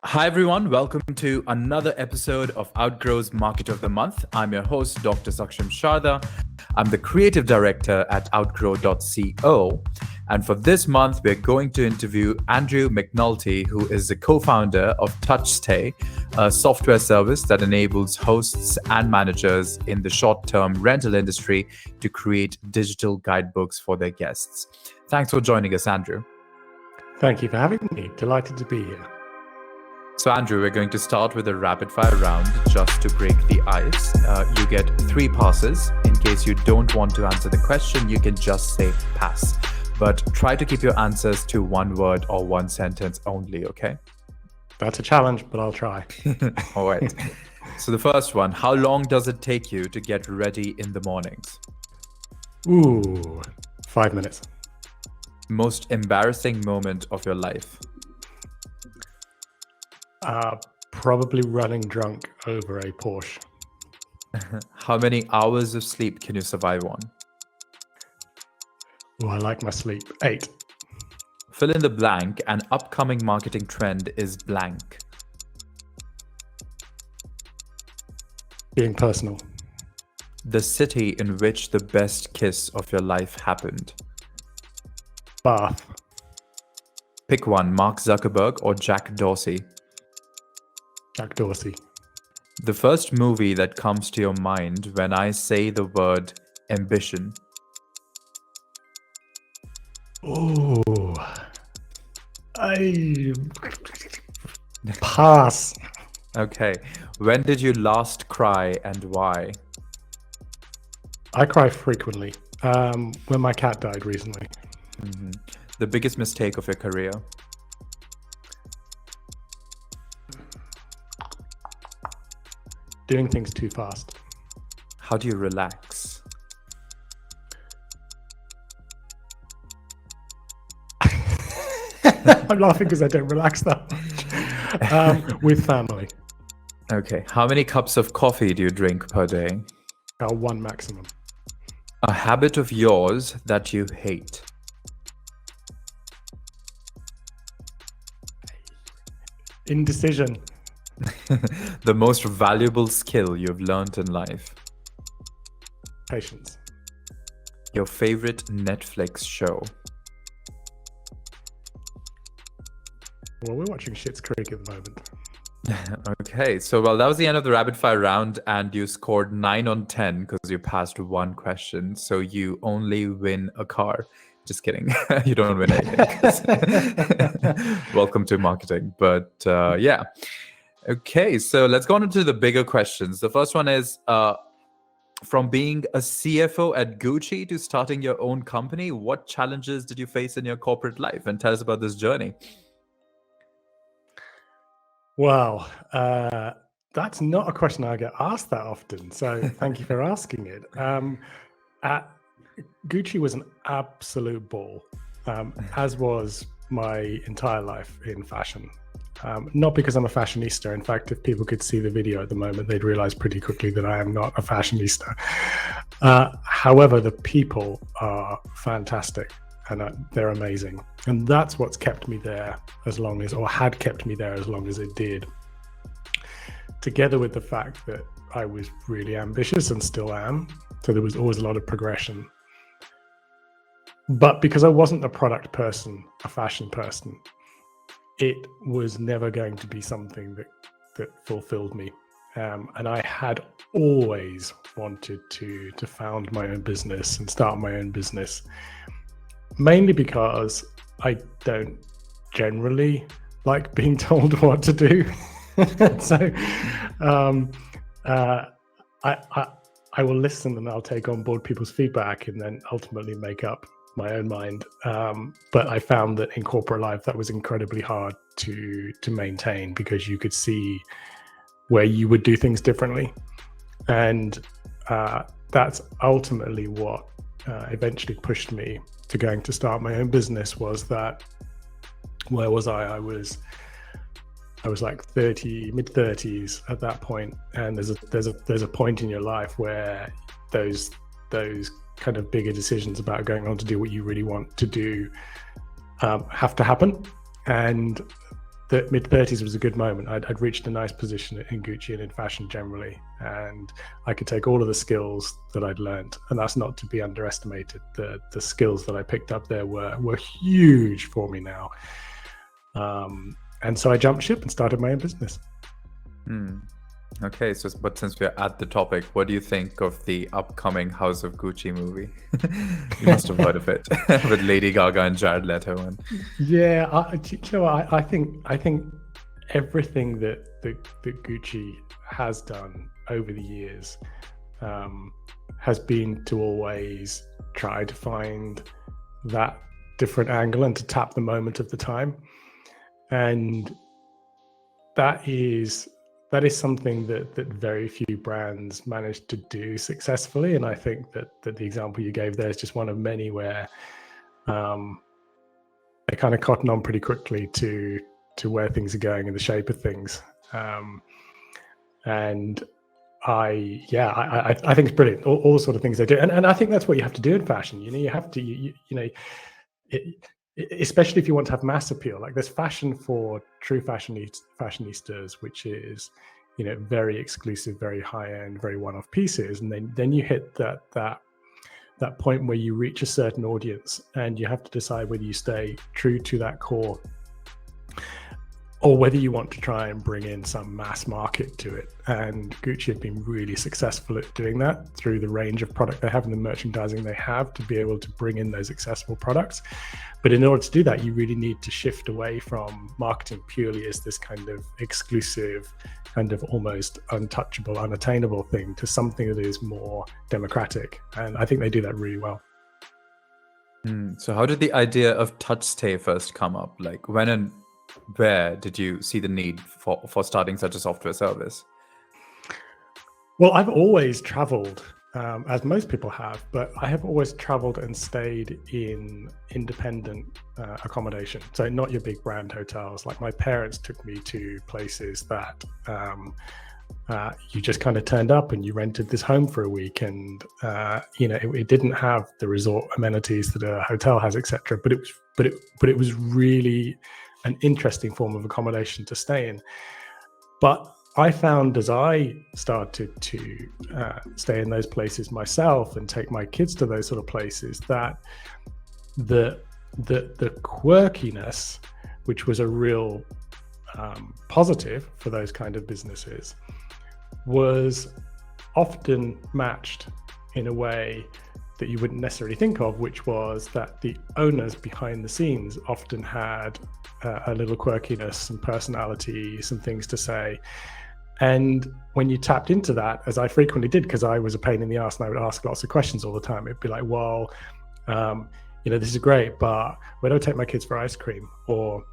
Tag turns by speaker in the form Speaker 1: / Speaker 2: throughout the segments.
Speaker 1: Hi, everyone. Welcome to another episode of Outgrow's Market of the Month. I'm your host, Dr. Saksham Sharda. I'm the creative director at outgrow.co. And for this month, we're going to interview Andrew McNulty, who is the co-founder of Touchday, a software service that enables hosts and managers in the short-term rental industry to create digital guidebooks for their guests. Thanks for joining us, Andrew.
Speaker 2: Thank you for having me. Delighted to be here.
Speaker 1: So, Andrew, we're going to start with a rapid fire round just to break the ice. You get 3 passes. In case you don't want to answer the question, you can just say pass. But try to keep your answers to 1 word or 1 sentence only, okay?
Speaker 2: That's a challenge, but I'll try.
Speaker 1: All right. So the first one, how long does it take you to get ready in the mornings?
Speaker 2: Ooh, 5 minutes.
Speaker 1: Most embarrassing moment of your life?
Speaker 2: Probably running drunk over a Porsche.
Speaker 1: How many hours of sleep can you survive on?
Speaker 2: Oh, I like my sleep. 8.
Speaker 1: Fill in the blank. An upcoming marketing trend is blank.
Speaker 2: Being personal.
Speaker 1: The city in which the best kiss of your life happened.
Speaker 2: Bath.
Speaker 1: Pick one, Mark Zuckerberg or Jack Dorsey.
Speaker 2: Jack Dorsey.
Speaker 1: The first movie that comes to your mind when I say the word ambition.
Speaker 2: Oh, I pass.
Speaker 1: Okay. When did you last cry and why?
Speaker 2: I cry frequently. When my cat died recently.
Speaker 1: The biggest mistake of your career?
Speaker 2: Doing things too fast.
Speaker 1: How do you relax?
Speaker 2: I'm laughing because I don't relax that much. With family.
Speaker 1: Okay. How many cups of coffee do you drink per day?
Speaker 2: 1 maximum.
Speaker 1: A habit of yours that you hate?
Speaker 2: Indecision.
Speaker 1: The most valuable skill you've learned in life?
Speaker 2: Patience.
Speaker 1: Your favorite Netflix show?
Speaker 2: Well, we're watching Schitt's Creek at the moment.
Speaker 1: Okay, so that was the end of the rapid fire round, and you scored 9 on 10 because you passed 1 question. So you only win a car. Just kidding. You don't win anything. Welcome to marketing. But yeah. Okay, so let's go on to the bigger questions. The first one is, from being a CFO at Gucci to starting your own company, what challenges did you face in your corporate life? And tell us about this journey.
Speaker 2: Wow, that's not a question I get asked that often. So thank you for asking it. Gucci was an absolute ball, as was my entire life in fashion. Not because I'm a fashionista. In fact, if people could see the video at the moment, they'd realize pretty quickly that I am not a fashionista. However, the people are fantastic and they're amazing. And that's what's kept me there had kept me there as long as it did. Together with the fact that I was really ambitious and still am. So there was always a lot of progression. But because I wasn't a product person, a fashion person, it was never going to be something that fulfilled me. And I had always wanted to found my own business and start my own business, mainly because I don't generally like being told what to do. So I will listen and I'll take on board people's feedback and then ultimately make up my own mind. But I found that in corporate life, that was incredibly hard to maintain because you could see where you would do things differently. And that's ultimately what eventually pushed me to going to start my own business. Was that, where was I? I was like mid-30s at that point. And there's a point in your life where those kind of bigger decisions about going on to do what you really want to do have to happen. And mid-30s was a good moment. I'd reached a nice position in Gucci and in fashion generally, and I could take all of the skills that I'd learned, and that's not to be underestimated. The skills that I picked up there were huge for me now. And so I jumped ship and started my own business.
Speaker 1: Okay, but since we're at the topic, what do you think of the upcoming House of Gucci movie? You must have heard of it with Lady Gaga and Jared Leto. And
Speaker 2: yeah, I think everything that Gucci has done over the years has been to always try to find that different angle and to tap the moment of the time, and that is something that very few brands manage to do successfully. And I think that the example you gave there is just one of many where they kind of cotton on pretty quickly to where things are going and the shape of things. And I think it's brilliant. All the sort of things they do, and I think that's what you have to do in fashion. You have to, especially if you want to have mass appeal. Like there's fashion for true fashionistas, which is, very exclusive, very high end, very one-off pieces, and then you hit that point where you reach a certain audience, and you have to decide whether you stay true to that core, or whether you want to try and bring in some mass market to it. And Gucci have been really successful at doing that through the range of product they have and the merchandising they have to be able to bring in those accessible products. But in order to do that, you really need to shift away from marketing purely as this kind of exclusive, kind of almost untouchable, unattainable thing to something that is more democratic. And I think they do that really well.
Speaker 1: So how did the idea of Touchday first come up? Like when and where did you see the need for starting such a software service?
Speaker 2: Well, I've always traveled, as most people have, but I have always traveled and stayed in independent accommodation. So not your big brand hotels. Like my parents took me to places that you just kind of turned up and you rented this home for a week, and it didn't have the resort amenities that a hotel has, etc. But it was really an interesting form of accommodation to stay in. But I found as I started to stay in those places myself and take my kids to those sort of places, that the quirkiness, which was a real positive for those kind of businesses, was often matched in a way that you wouldn't necessarily think of, which was that the owners behind the scenes often had a little quirkiness, some personality, some things to say. And when you tapped into that, as I frequently did, because I was a pain in the ass and I would ask lots of questions all the time, it'd be like, well, this is great, but where do I take my kids for ice cream? Or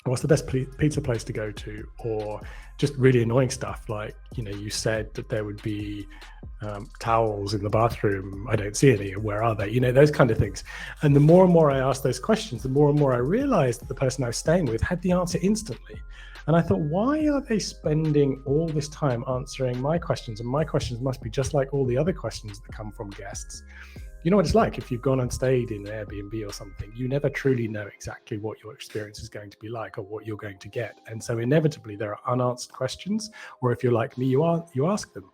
Speaker 2: what's the best pizza place to go to? Or just really annoying stuff like, you said that there would be towels in the bathroom. I don't see any. Where are they? Those kind of things. And the more and more I asked those questions, the more and more I realized that the person I was staying with had the answer instantly. And I thought, why are they spending all this time answering my questions? And my questions must be just like all the other questions that come from guests. You know what it's like if you've gone and stayed in Airbnb or something, you never truly know exactly what your experience is going to be like or what you're going to get. And so inevitably there are unanswered questions, or if you're like me, you ask them.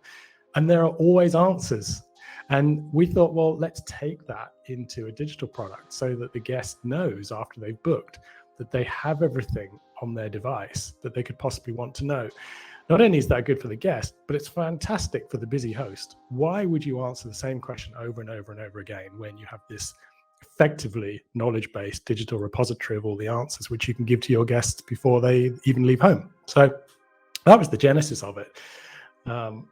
Speaker 2: And there are always answers. And we thought, well, let's take that into a digital product so that the guest knows after they've booked that they have everything on their device that they could possibly want to know. Not only is that good for the guest, but it's fantastic for the busy host. Why would you answer the same question over and over and over again when you have this effectively knowledge-based digital repository of all the answers, which you can give to your guests before they even leave home? So that was the genesis of it.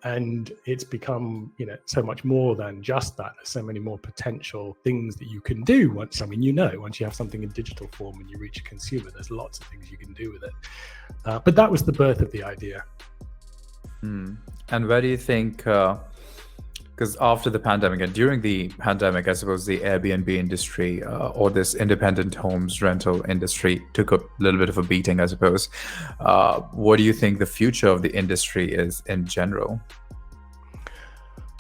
Speaker 2: And it's become, so much more than just that. There's so many more potential things that you can do once you have something in digital form and you reach a consumer, there's lots of things you can do with it. But that was the birth of the idea.
Speaker 1: And where do you think, because after the pandemic and during the pandemic, I suppose the Airbnb industry or this independent homes rental industry took a little bit of a beating, I suppose. What do you think the future of the industry is in general?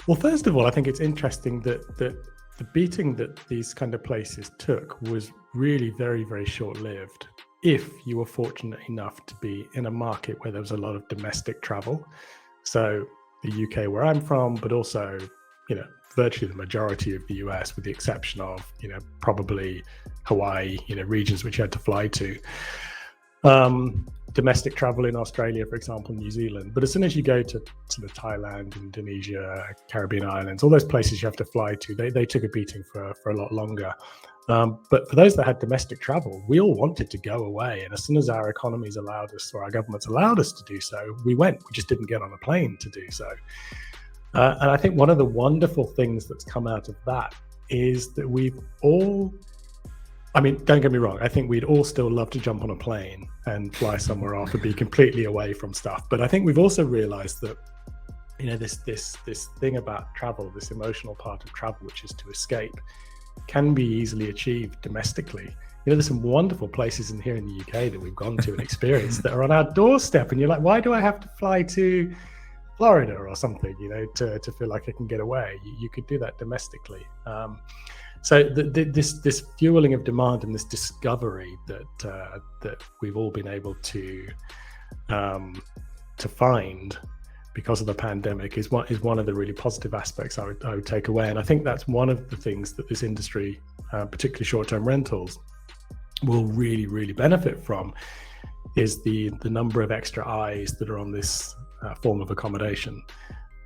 Speaker 2: Well, first of all, I think it's interesting that the beating that these kind of places took was really very, very short-lived. if you were fortunate enough to be in a market where there was a lot of domestic travel. So the UK, where I'm from, but also, virtually the majority of the US, with the exception of, probably Hawaii, regions which you had to fly to. Domestic travel in Australia, for example, New Zealand. But as soon as you go to sort of Thailand, Indonesia, Caribbean islands, all those places you have to fly to, they took a beating for a lot longer. But for those that had domestic travel, we all wanted to go away. And as soon as our economies allowed us, or our governments allowed us to do so, we went. We just didn't get on a plane to do so. And I think one of the wonderful things that's come out of that is that we've all, don't get me wrong, I think we'd all still love to jump on a plane and fly somewhere off and be completely away from stuff. But I think we've also realized that, this thing about travel, this emotional part of travel, which is to escape, can be easily achieved domestically. There's some wonderful places here in the UK that we've gone to and experienced that are on our doorstep. And you're like, why do I have to fly to Florida or something, to feel like I can get away? You could do that domestically. So this fueling of demand and this discovery that we've all been able to find because of the pandemic is one of the really positive aspects I would take away. And I think that's one of the things that this industry, particularly short-term rentals, will really, really benefit from, is the number of extra eyes that are on this form of accommodation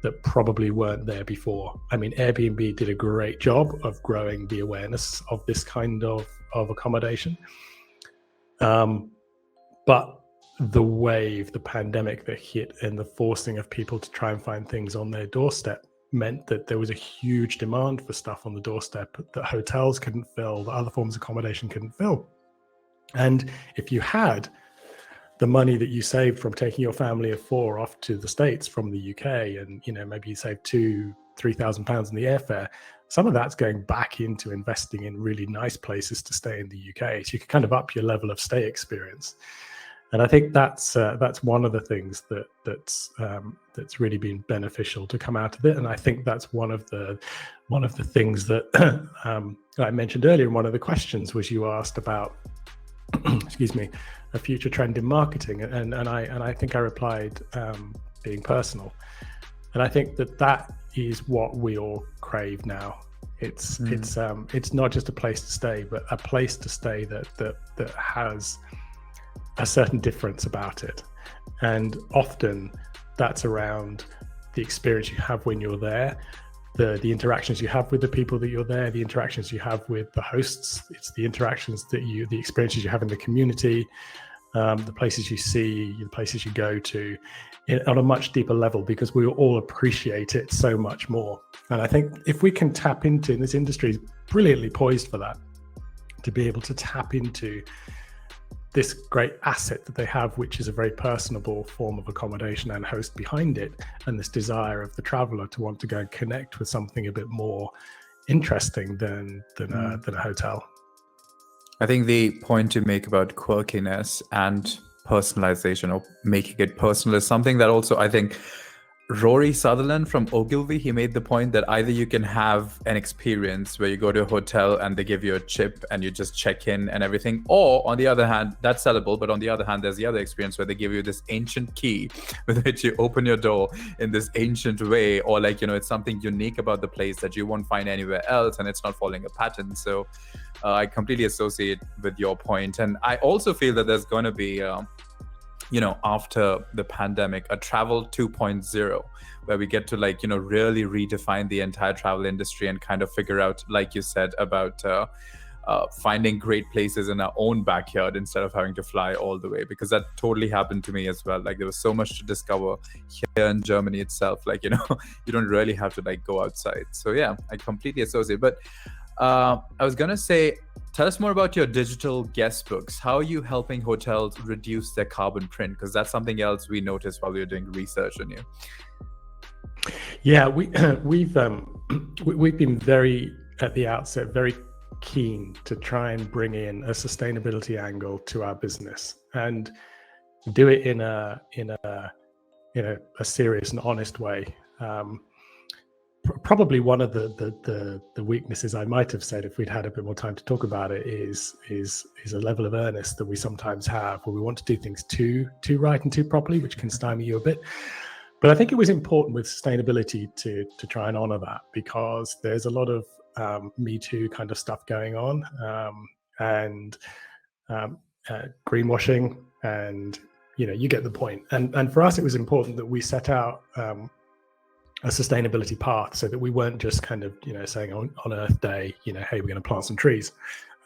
Speaker 2: that probably weren't there before. Airbnb did a great job of growing the awareness of this kind of accommodation. But the wave, the pandemic that hit, and the forcing of people to try and find things on their doorstep meant that there was a huge demand for stuff on the doorstep that hotels couldn't fill, that other forms of accommodation couldn't fill. And if you had the money that you saved from taking your family of 4 off to the States from the UK, and maybe you saved £2,000-3,000 in the airfare, some of that's going back into investing in really nice places to stay in the UK, so you can kind of up your level of stay experience. And I think that's one of the things that's really been beneficial to come out of it. And I think that's one of the things that I mentioned earlier in one of the questions, was you asked about excuse me, a future trend in marketing, and I think I replied being personal. And I think that is what we all crave now. It's not just a place to stay, but a place to stay that has a certain difference about it. And often that's around the experience you have when you're there, the interactions you have with the people that you're there, the interactions you have with the hosts. It's the interactions the experiences you have in the community, the places you see, the places you go to, on a much deeper level, because we all appreciate it so much more. And I think if we can tap into, and this industry is brilliantly poised for that, to be able to tap into this great asset that they have, which is a very personable form of accommodation and host behind it, and this desire of the traveler to want to go and connect with something a bit more interesting than a hotel.
Speaker 1: I think the point you make about quirkiness and personalization, or making it personal, is something that also, I think, Rory Sutherland from Ogilvy, he made the point that either you can have an experience where you go to a hotel and they give you a chip and you just check in and everything, or on the other hand, that's sellable, but on the other hand, there's the other experience where they give you this ancient key with which you open your door in this ancient way, or it's something unique about the place that you won't find anywhere else, and it's not following a pattern. So I completely associate with your point. And I also feel that there's going to be after the pandemic, a travel 2.0, where we get to really redefine the entire travel industry and kind of figure out, like you said, about finding great places in our own backyard instead of having to fly all the way, because that totally happened to me as well. There was so much to discover here in Germany itself. You don't really have to go outside. So yeah, I completely associate. But I was gonna say, tell us more about your digital guest books. How are you helping hotels reduce their carbon print? Because that's something else we noticed while we were doing research on you.
Speaker 2: Yeah, we've been very, at the outset, very keen to try and bring in a sustainability angle to our business, and do it in a serious and honest way. probably one of the weaknesses I might have said if we'd had a bit more time to talk about it is a level of earnest that we sometimes have, where we want to do things too right and too properly, which can stymie you a bit. But I think it was important with sustainability to try and honor that, because there's a lot of Me Too kind of stuff going on, and greenwashing, and you get the point. And for us, it was important that we set out a sustainability path, so that we weren't just kind of saying on Earth Day, hey, we're going to plant some trees.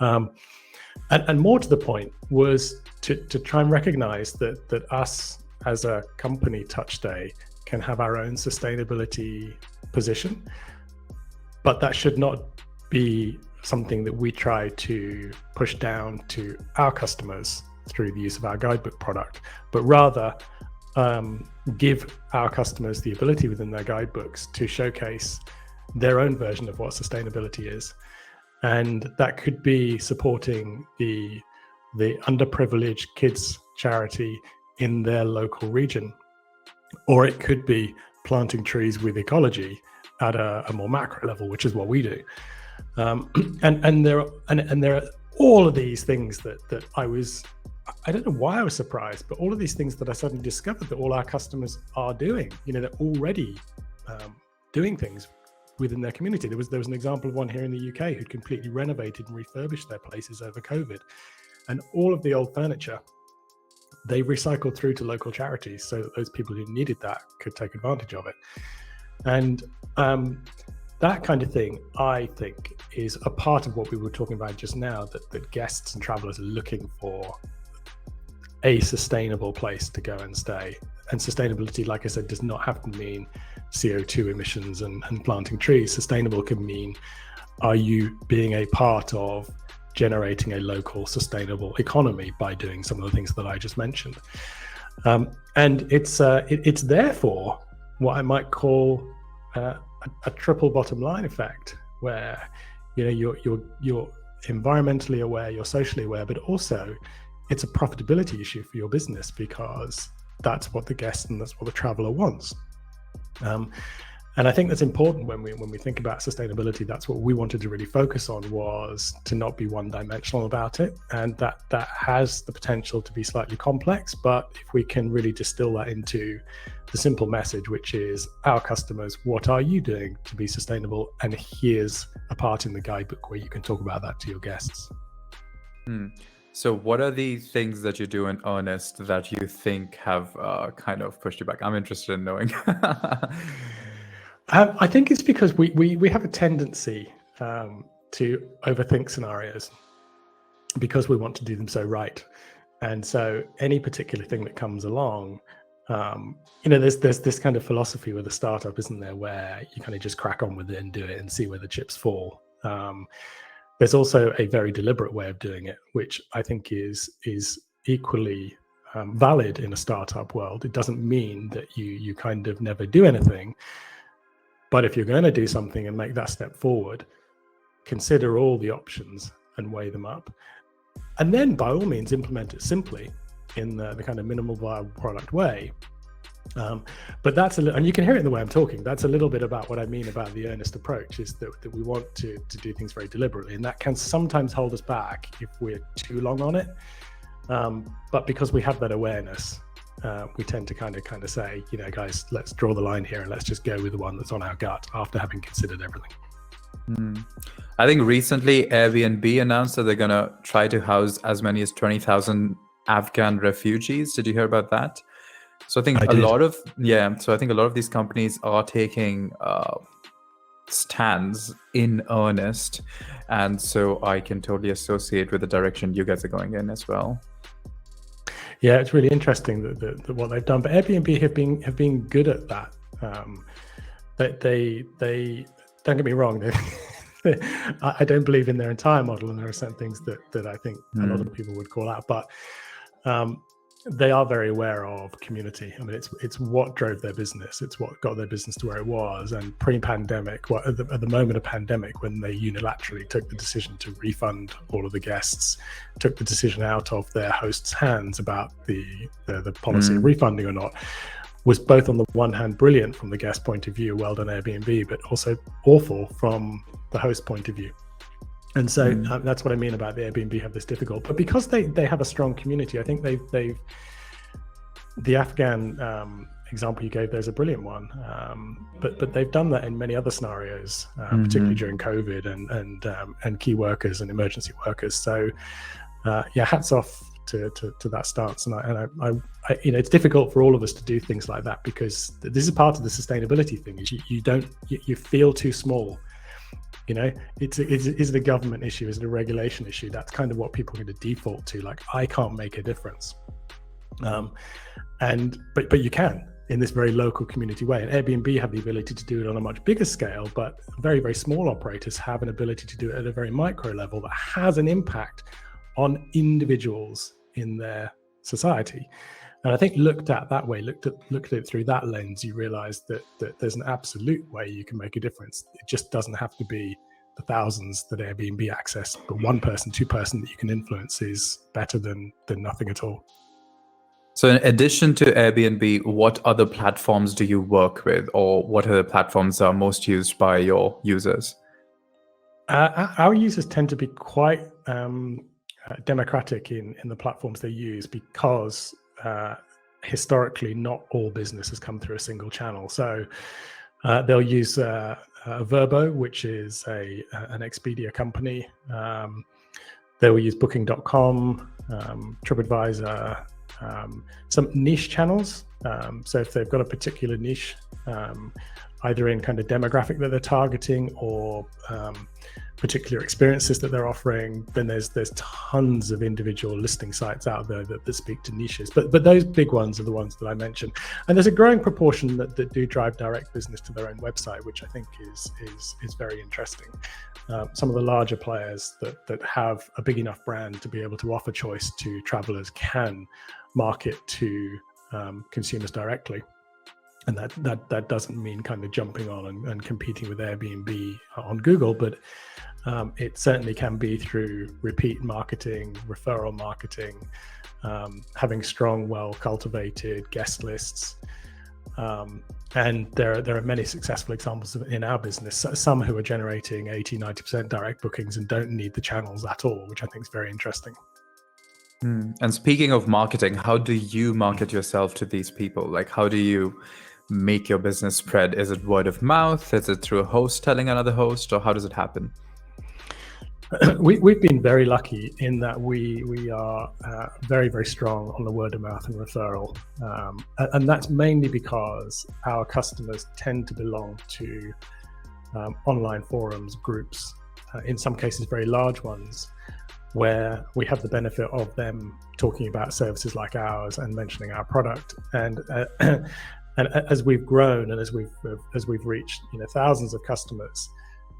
Speaker 2: And more to the point was to try and recognize that us as a company, Touchday, can have our own sustainability position, but that should not be something that we try to push down to our customers through the use of our guidebook product, but rather give our customers the ability within their guidebooks to showcase their own version of what sustainability is. And that could be supporting the underprivileged kids charity in their local region, or it could be planting trees with ecology at a more macro level, which is what we do. And there are all of these things that I don't know why I was surprised, but all of these things that I suddenly discovered that all our customers are doing. They're already doing things within their community. There was an example of one here in the UK who'd completely renovated and refurbished their places over COVID, and all of the old furniture they recycled through to local charities, so that those people who needed that could take advantage of it. And that kind of thing, I think, is a part of what we were talking about just now, that guests and travelers are looking for a sustainable place to go and stay. And sustainability, like I said, does not have to mean CO2 emissions and planting trees. Sustainable can mean, are you being a part of generating a local sustainable economy by doing some of the things that I just mentioned? And it's therefore what I might call a triple bottom line effect, where you're environmentally aware, you're socially aware, but also it's a profitability issue for your business, because that's what the guest and that's what the traveler wants. And I think that's important when we think about sustainability. That's what we wanted to really focus on, was to not be one-dimensional about it, and that has the potential to be slightly complex. But if we can really distill that into the simple message, which is, our customers, what are you doing to be sustainable? And here's a part in the guidebook where you can talk about that to your guests.
Speaker 1: So what are the things that you do in Earnest that you think have kind of pushed you back? I'm interested in knowing.
Speaker 2: I think it's because we have a tendency to overthink scenarios, because we want to do them so right. And so any particular thing that comes along, there's this kind of philosophy with a startup, isn't there, where you kind of just crack on with it and do it and see where the chips fall. There's also a very deliberate way of doing it, which I think is equally valid in a startup world. It doesn't mean that you kind of never do anything. But if you're going to do something and make that step forward, consider all the options and weigh them up. And then by all means, implement it simply in the kind of minimal viable product way. But that's and you can hear it in the way I'm talking. That's a little bit about what I mean about the Earnest approach, is that we want to do things very deliberately. And that can sometimes hold us back if we're too long on it. But because we have that awareness, we tend to kind of say, guys, let's draw the line here and let's just go with the one that's on our gut after having considered everything.
Speaker 1: I think recently Airbnb announced that they're going to try to house as many as 20,000 Afghan refugees. Did you hear about that? So I think a lot of these companies are taking stands in Earnest, and so I can totally associate with the direction you guys are going in as well.
Speaker 2: Yeah, it's really interesting that what they've done. But Airbnb have been good at that. They don't get me wrong. I don't believe in their entire model, and there are certain things that I think a lot of people would call out. But they are very aware of community. I mean, it's what drove their business. It's what got their business to where it was. And pre-pandemic, at the moment of pandemic, when they unilaterally took the decision to refund all of the guests, took the decision out of their hosts' hands about the policy of refunding or not, was both on the one hand brilliant from the guest point of view, well done Airbnb, but also awful from the host point of view. And so that's what I mean about the Airbnb have this difficult. But because they have a strong community, I think they've the Afghan example you gave, there's a brilliant one. But they've done that in many other scenarios, particularly during COVID and key workers and emergency workers. So hats off to that stance. And I it's difficult for all of us to do things like that, because this is part of the sustainability thing. Is you feel too small. Is it a government issue? Is it a regulation issue? That's kind of what people are going to default to. Like, I can't make a difference. But you can, in this very local community way. And Airbnb have the ability to do it on a much bigger scale, but very, very small operators have an ability to do it at a very micro level that has an impact on individuals in their society. And I think looked at that way, looked at it through that lens, you realize that there's an absolute way you can make a difference. It just doesn't have to be the thousands that Airbnb access, but one person, two person that you can influence is better than nothing at all.
Speaker 1: So in addition to Airbnb, what other platforms do you work with, or what other platforms are most used by your users?
Speaker 2: Our users tend to be quite democratic in the platforms they use, because historically not all business has come through a single channel. So they'll use Vrbo, which is an Expedia company. They will use Booking.com, TripAdvisor, some niche channels. So if they've got a particular niche, either in kind of demographic that they're targeting or particular experiences that they're offering, then there's tons of individual listing sites out there that speak to niches. But those big ones are the ones that I mentioned. And there's a growing proportion that do drive direct business to their own website, which I think is very interesting. Some of the larger players that have a big enough brand to be able to offer choice to travelers can market to consumers directly. And that doesn't mean kind of jumping on and competing with Airbnb on Google, but it certainly can be through repeat marketing, referral marketing, having strong, well-cultivated guest lists. And there are many successful examples in our business, some who are generating 80, 90% direct bookings and don't need the channels at all, which I think is very interesting.
Speaker 1: And speaking of marketing, how do you market yourself to these people? Like, how do you make your business spread? Is it word of mouth? Is it through a host telling another host, or how does it happen?
Speaker 2: We've been very lucky in that we are very, very strong on the word of mouth and referral. And that's mainly because our customers tend to belong to online forums, groups, in some cases very large ones, where we have the benefit of them talking about services like ours and mentioning our product. And as we've grown and as we've reached thousands of customers,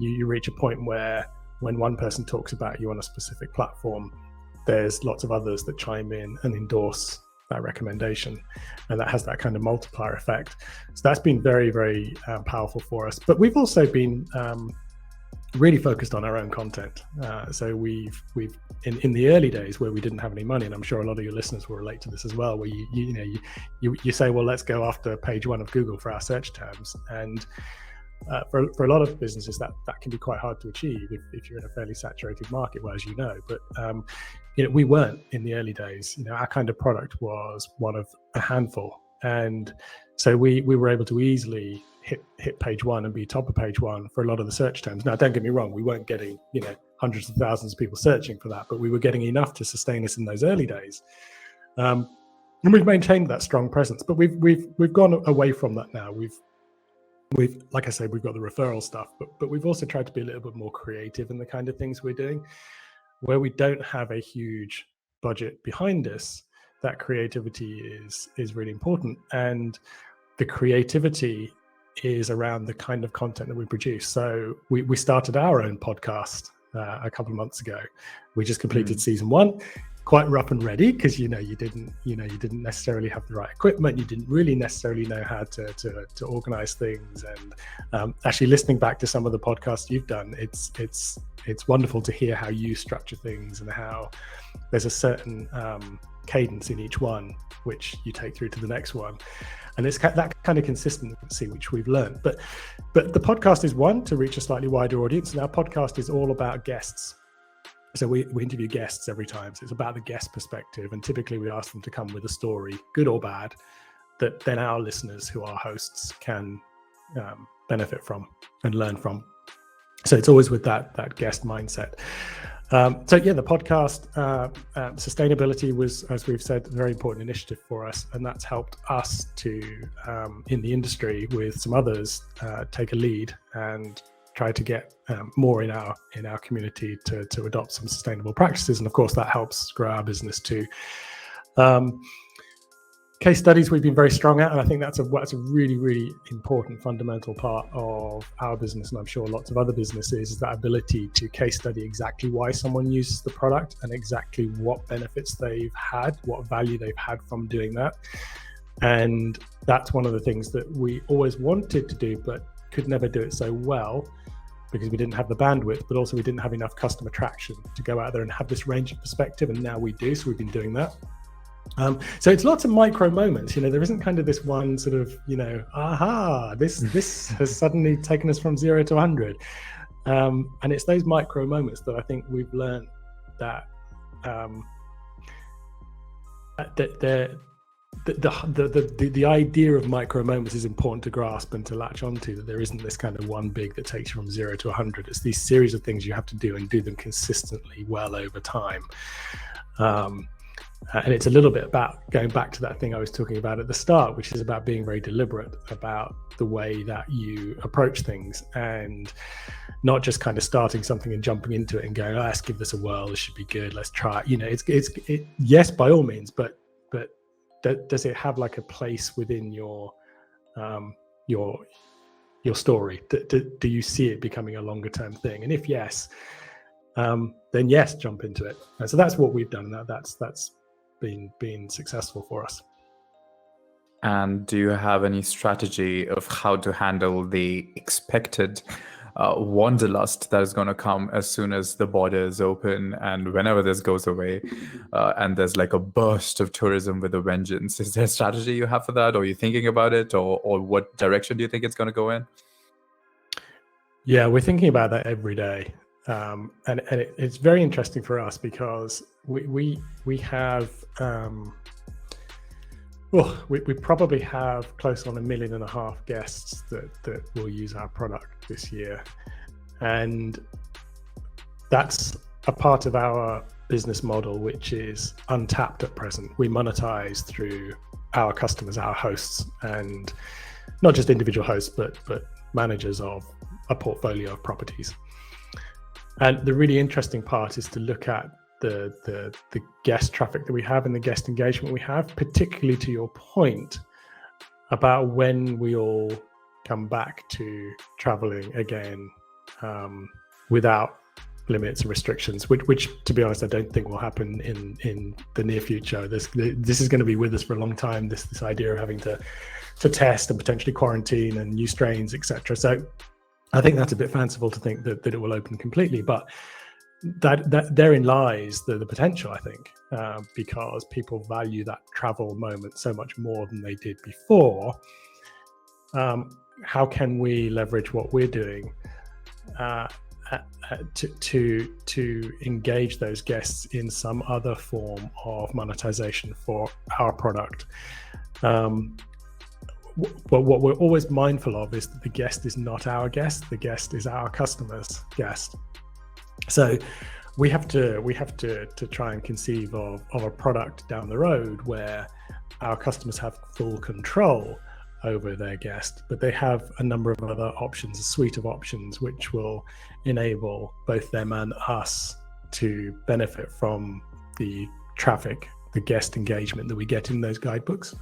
Speaker 2: you reach a point where when one person talks about you on a specific platform, there's lots of others that chime in and endorse that recommendation, and that has that kind of multiplier effect. So that's been very, very powerful for us. But we've also been really focused on our own content. So we've in the early days where we didn't have any money, and I'm sure a lot of your listeners will relate to this as well, where you say, well, let's go after page one of Google for our search terms, and for a lot of businesses that can be quite hard to achieve if you're in a fairly saturated market, well, as you know. But we weren't in the early days. Our kind of product was one of a handful, and so we were able to easily hit page one and be top of page one for a lot of the search terms. Now, don't get me wrong, we weren't getting hundreds of thousands of people searching for that, but we were getting enough to sustain us in those early days. And we've maintained that strong presence, but we've gone away from that now. We've like I say, we've got the referral stuff, but we've also tried to be a little bit more creative in the kind of things we're doing, where we don't have a huge budget behind us. That creativity is really important, and the creativity is around the kind of content that we produce. So we started our own podcast a couple of months ago. We just completed season 1. Quite rough and ready, because you didn't necessarily have the right equipment. You didn't really necessarily know how to organize things. And actually, listening back to some of the podcasts you've done, it's wonderful to hear how you structure things and how there's a certain cadence in each one, which you take through to the next one. And it's that kind of consistency which we've learned. But the podcast is one to reach a slightly wider audience, and our podcast is all about guests. So we interview guests every time. So it's about the guest perspective, and typically we ask them to come with a story, good or bad, that then our listeners, who are hosts, can benefit from and learn from. So it's always with that guest mindset. So yeah, the podcast sustainability was, as we've said, a very important initiative for us, and that's helped us to, in the industry with some others, take a lead and try to get more in our community to adopt some sustainable practices, and of course that helps grow our business too. Case studies we've been very strong at, and I think that's a really, really important fundamental part of our business, and I'm sure lots of other businesses, is that ability to case study exactly why someone uses the product and exactly what benefits they've had, what value they've had from doing that. And that's one of the things that we always wanted to do, but could never do it so well because we didn't have the bandwidth, but also we didn't have enough customer traction to go out there and have this range of perspective, and now we do, so we've been doing that. So it's lots of micro moments, there isn't kind of this one sort of, aha, this has suddenly taken us from 0 to 100. And it's those micro moments that I think we've learned that the idea of micro moments is important to grasp and to latch onto, that there isn't this kind of one big that takes you from 0 to 100. It's these series of things you have to do and do them consistently well over time. And it's a little bit about going back to that thing I was talking about at the start, which is about being very deliberate about the way that you approach things, and not just kind of starting something and jumping into it and going, let's give this a whirl, this should be good, let's try it. Yes, by all means, but does it have like a place within your story? Do you see it becoming a longer term thing? And if yes, then yes, jump into it. And so that's what we've done. That's been successful for us.
Speaker 1: And do you have any strategy of how to handle the expected wanderlust that is going to come as soon as the borders open and whenever this goes away, and there's like a burst of tourism with a vengeance? Is there a strategy you have for that, or are you thinking about it, or what direction do you think it's going to go in?
Speaker 2: Yeah, we're thinking about that every day. And it's very interesting for us because we have we probably have close on 1.5 million guests that will use our product this year, and that's a part of our business model which is untapped at present. We monetize through our customers, our hosts, and not just individual hosts but managers of a portfolio of properties. And the really interesting part is to look at the guest traffic that we have and the guest engagement we have, particularly to your point about when we all come back to traveling again, without limits and restrictions, which to be honest, I don't think will happen in the near future. This is going to be with us for a long time, this idea of having to test and potentially quarantine and new strains, etc. So I think that's a bit fanciful to think that it will open completely, but that therein lies the potential, I think, because people value that travel moment so much more than they did before. How can we leverage what we're doing to engage those guests in some other form of monetization for our product? But what we're always mindful of is that the guest is not our guest, the guest is our customer's guest. So we have to try and conceive of a product down the road where our customers have full control over their guest, but they have a number of other options, a suite of options, which will enable both them and us to benefit from the traffic, the guest engagement that we get in those guidebooks.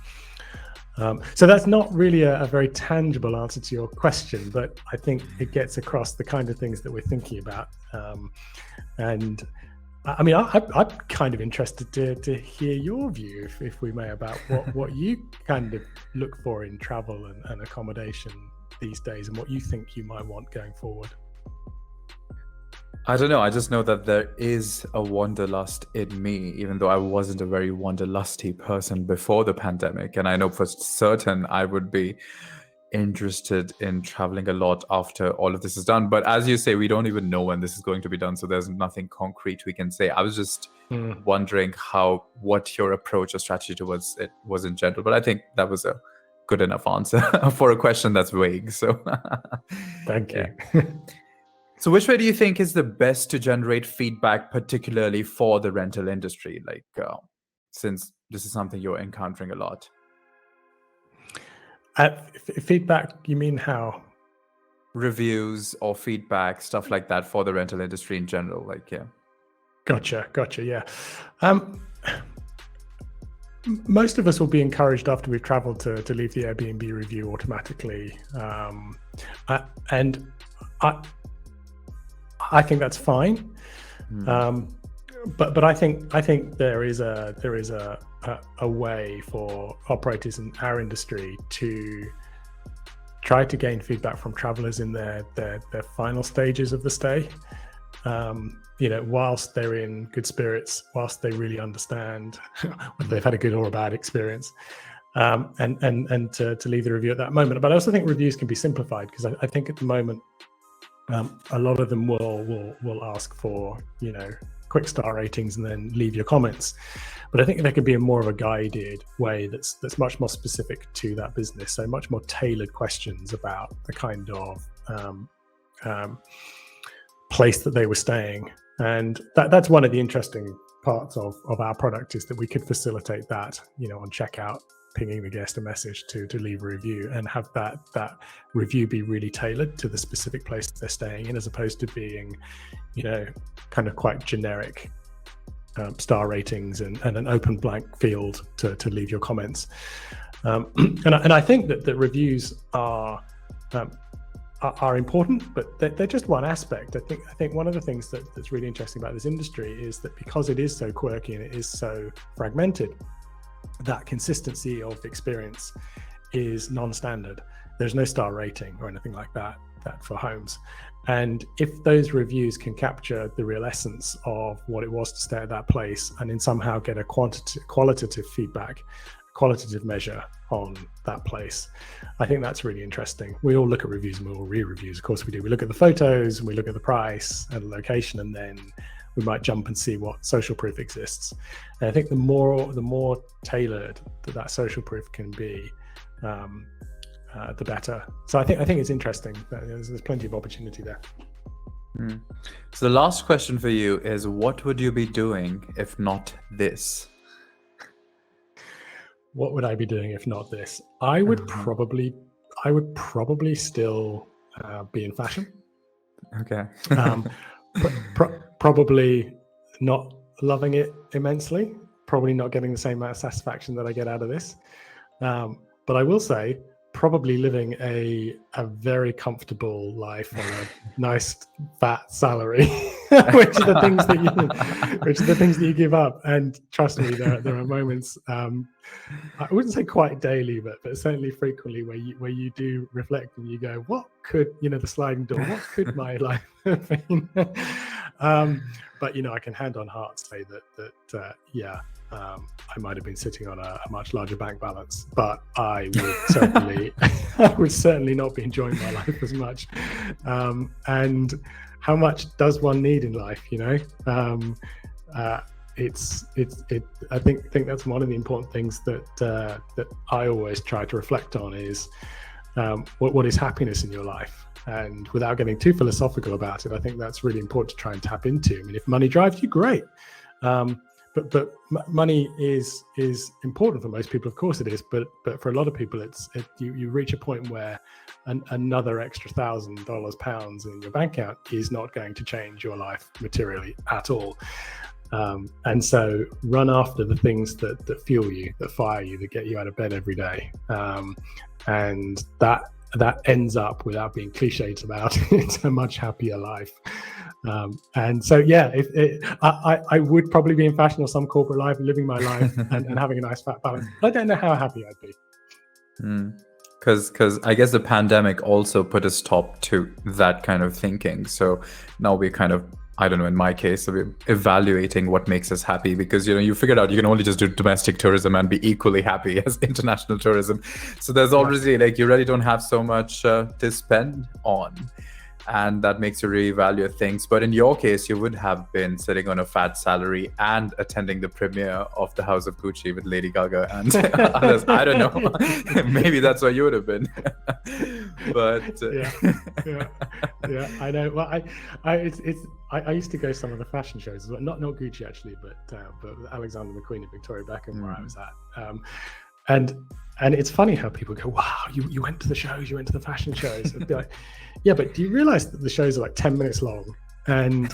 Speaker 2: So that's not really a very tangible answer to your question, but I think it gets across the kind of things that we're thinking about. And I mean, I'm kind of interested to hear your view, if we may, about what you kind of look for in travel and accommodation these days, and what you think you might want going forward.
Speaker 1: I don't know. I just know that there is a wanderlust in me, even though I wasn't a very wanderlusty person before the pandemic. And I know for certain I would be interested in traveling a lot after all of this is done. But as you say, we don't even know when this is going to be done. So there's nothing concrete we can say. I was just wondering what your approach or strategy towards it was in general. But I think that was a good enough answer for a question that's vague. So
Speaker 2: Thank you.
Speaker 1: So which way do you think is the best to generate feedback, particularly for the rental industry? Like, since this is something you're encountering a lot.
Speaker 2: Feedback, you mean how?
Speaker 1: Reviews or feedback, stuff like that for the rental industry in general. Like, yeah.
Speaker 2: Gotcha. Yeah. Most of us will be encouraged after we've traveled to leave the Airbnb review automatically. And I think that's fine. But I think there is a way for operators in our industry to try to gain feedback from travelers in their final stages of the stay. Whilst they're in good spirits, whilst they really understand whether they've had a good or a bad experience, and to leave the review at that moment. But I also think reviews can be simplified, because I think at the moment a lot of them will ask for quick star ratings and then leave your comments. But I think there could be a more of a guided way that's much more specific to that business. So much more tailored questions about the kind of place that they were staying. And that's one of the interesting parts of our product, is that we could facilitate that, on checkout, pinging the guest a message to leave a review, and have that review be really tailored to the specific place they're staying in, as opposed to being, kind of quite generic star ratings and an open blank field to leave your comments. And I think that the reviews are important, but they're just one aspect. I think one of the things that's really interesting about this industry is that because it is so quirky and it is so fragmented, that consistency of experience is non-standard. There's no star rating or anything like that for homes. And if those reviews can capture the real essence of what it was to stay at that place, and then somehow get a qualitative feedback, qualitative measure on that place, I think that's really interesting. We all look at reviews and we all read reviews. Of course we do. We look at the photos and we look at the price and the location, and then we might jump and see what social proof exists. And I think the more tailored that social proof can be, the better. So I think it's interesting. There's plenty of opportunity there.
Speaker 1: So the last question for you is, what would you be doing if not this?
Speaker 2: What would I be doing if not this? I would probably still be in fashion.
Speaker 1: Okay.
Speaker 2: Probably not loving it immensely. Probably not getting the same amount of satisfaction that I get out of this. But I will say, probably living a very comfortable life on a nice fat salary, which are the things that you give up. And trust me, there are moments, I wouldn't say quite daily, but certainly frequently, where you do reflect and you go, what could, the sliding door, what could my life have been? But I can hand on heart say that I might have been sitting on a much larger bank balance, but I would certainly not be enjoying my life as much. And how much does one need in life? I think that's one of the important things that I always try to reflect on is what is happiness in your life. And without getting too philosophical about it, I think that's really important to try and tap into. I mean, if money drives you, great. But money is important for most people, of course it is. But for a lot of people, you reach a point where another extra $1,000, pounds in your bank account is not going to change your life materially at all. And so run after the things that fuel you, that fire you, that get you out of bed every day. And that ends up, without being cliched about it, a much happier life. And so, I would probably be in fashion or some corporate life, living my life and having a nice fat balance. But I don't know how happy I'd be.
Speaker 1: Because I guess the pandemic also put a stop to that kind of thinking. So now we're kind of I don't know, in my case, of evaluating what makes us happy, because you figured out you can only just do domestic tourism and be equally happy as international tourism. So there's already like you really don't have so much to spend on, and that makes you reevaluate things. But in your case, you would have been sitting on a fat salary and attending the premiere of The House of Gucci with Lady Gaga and others. I don't know. Maybe that's where you would have been. But
Speaker 2: yeah, I know. Well, I used to go to some of the fashion shows as well. Not Gucci actually, but Alexander McQueen and Victoria Beckham, where I was at. And it's funny how people go, wow, you went to the shows, you went to the fashion shows. I'd be like, yeah, but do you realize that the shows are like 10 minutes long? And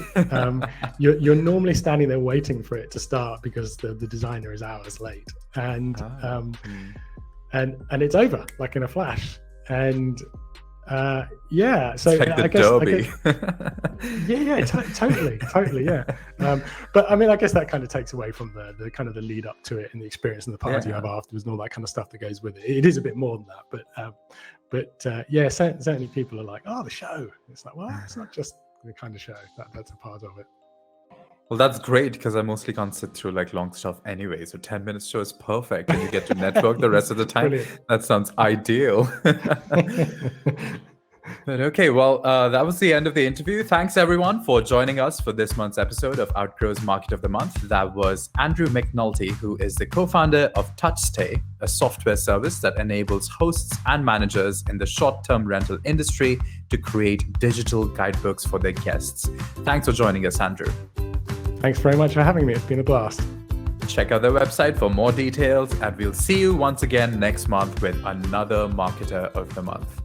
Speaker 2: you're normally standing there waiting for it to start because the designer is hours late. And it's over like in a flash. And so
Speaker 1: it's like
Speaker 2: I guess totally, yeah. But I mean, I guess that kind of takes away from the kind of the lead up to it and the experience and the party you have afterwards and all that kind of stuff that goes with it. It is a bit more than that, but certainly people are like, oh, the show. It's like, well, it's not just the kind of show that's a part of it.
Speaker 1: Well, that's great, because I mostly can't sit through like long stuff anyway. So 10 minutes show is perfect, and you get to network the rest of the time.
Speaker 2: Brilliant.
Speaker 1: That sounds ideal. But okay, well, that was the end of the interview. Thanks everyone for joining us for this month's episode of Outgrow's Market of the Month. That was Andrew McNulty, who is the co-founder of Touchday, a software service that enables hosts and managers in the short-term rental industry to create digital guidebooks for their guests. Thanks for joining us, Andrew.
Speaker 2: Thanks very much for having me. It's been a blast.
Speaker 1: Check out their website for more details, and we'll see you once again next month with another Marketer of the Month.